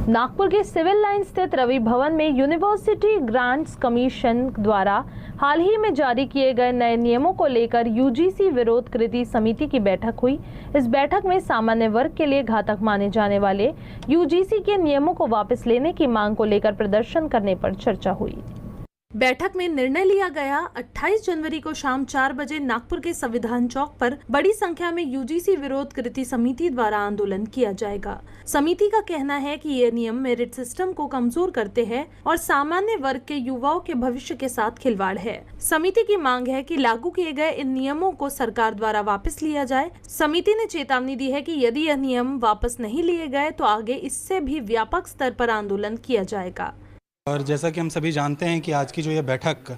नागपुर के civil line स्थित रवि भवन में यूनिवर्सिटी ग्रांट्स कमीशन द्वारा हाल ही में जारी किए गए नए नियमों को लेकर यूजीसी विरोध कृति समिति की बैठक हुई। इस बैठक में सामान्य वर्ग के लिए घातक माने जाने वाले यूजीसी के नियमों को वापस लेने की मांग को लेकर प्रदर्शन करने पर चर्चा हुई। बैठक में निर्णय लिया गया 28 जनवरी को शाम 4 बजे नागपुर के संविधान चौक पर बड़ी संख्या में यूजीसी विरोध कृति समिति द्वारा आंदोलन किया जाएगा। समिति का कहना है कि ये नियम मेरिट सिस्टम को कमजोर करते हैं और सामान्य वर्ग के युवाओं के भविष्य के साथ खिलवाड़ है। समिति की मांग है कि लागू किए गए इन नियमों को सरकार द्वारा वापस लिया जाए। समिति ने चेतावनी दी है कि यदि यह नियम वापस नहीं लिए गए तो आगे इससे भी व्यापक स्तर पर आंदोलन किया जाएगा। और जैसा कि हम सभी जानते हैं कि आज की जो ये बैठक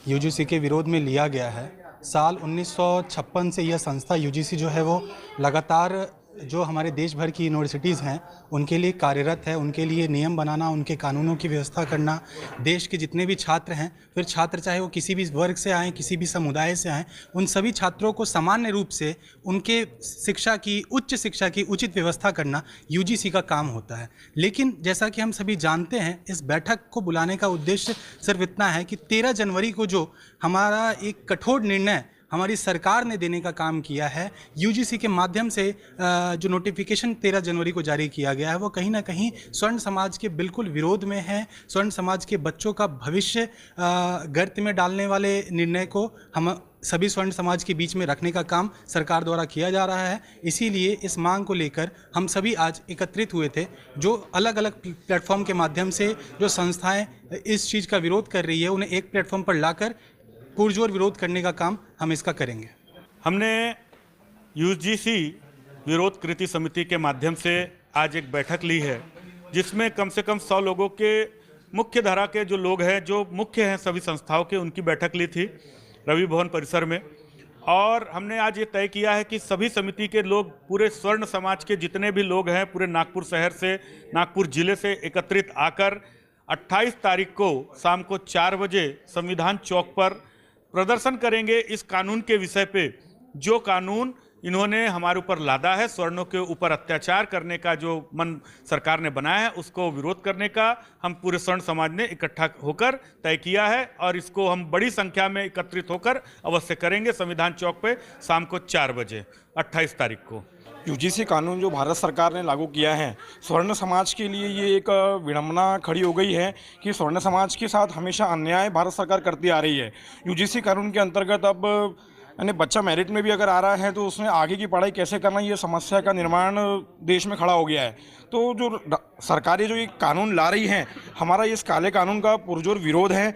यूजीसी के विरोध में लिया गया है, साल 1956 से यह संस्था यूजीसी जो है वो लगातार जो हमारे देश भर की यूनिवर्सिटीज़ हैं उनके लिए कार्यरत है। उनके लिए नियम बनाना, उनके कानूनों की व्यवस्था करना, देश के जितने भी छात्र हैं, फिर छात्र चाहे वो किसी भी वर्ग से आएँ, किसी भी समुदाय से आएँ, उन सभी छात्रों को सामान्य रूप से उनके शिक्षा की, उच्च शिक्षा की उचित व्यवस्था करना यूजीसी का काम होता है। लेकिन जैसा कि हम सभी जानते हैं, इस बैठक को बुलाने का उद्देश्य सिर्फ इतना है कि 13 जनवरी को जो हमारा एक कठोर निर्णय हमारी सरकार ने देने का काम किया है, यूजीसी के माध्यम से जो नोटिफिकेशन 13 जनवरी को जारी किया गया है वो कहीं ना कहीं स्वर्ण समाज के बिल्कुल विरोध में है। स्वर्ण समाज के बच्चों का भविष्य गर्त में डालने वाले निर्णय को हम सभी स्वर्ण समाज के बीच में रखने का काम सरकार द्वारा किया जा रहा है। इसीलिए इस मांग को लेकर हम सभी आज एकत्रित हुए थे। जो अलग अलग प्लेटफॉर्म के माध्यम से जो संस्थाएँ इस चीज़ का विरोध कर रही है, उन्हें एक प्लेटफॉर्म पर लाकर पुरजोर विरोध करने का काम हम इसका करेंगे। हमने यूजीसी विरोध कृति समिति के माध्यम से आज एक बैठक ली है, जिसमें कम से कम 100 लोगों के मुख्य धारा के जो लोग हैं, जो मुख्य हैं सभी संस्थाओं के, उनकी बैठक ली थी रवि भवन परिसर में। और हमने आज ये तय किया है कि सभी समिति के लोग, पूरे स्वर्ण समाज के जितने भी लोग हैं, पूरे नागपुर शहर से, नागपुर जिले से एकत्रित आकर 28 तारीख को शाम को 4 बजे संविधान चौक पर प्रदर्शन करेंगे इस कानून के विषय पे। जो कानून इन्होंने हमारे ऊपर लादा है, स्वर्णों के ऊपर अत्याचार करने का जो मन सरकार ने बनाया है, उसको विरोध करने का हम पूरे स्वर्ण समाज ने इकट्ठा होकर तय किया है। और इसको हम बड़ी संख्या में एकत्रित होकर अवश्य करेंगे संविधान चौक पे शाम को 4 बजे 28 तारीख को। यूजीसी कानून जो भारत सरकार ने लागू किया है, स्वर्ण समाज के लिए ये एक विडंबना खड़ी हो गई है कि स्वर्ण समाज के साथ हमेशा अन्याय भारत सरकार करती आ रही है। यूजीसी कानून के अंतर्गत अब यानी बच्चा मेरिट में भी अगर आ रहा है तो उसने आगे की पढ़ाई कैसे करना, ये समस्या का निर्माण देश में खड़ा हो गया है। तो जो सरकारें जो ये कानून ला रही हैं, हमारा इस काले कानून का पुरजोर विरोध है।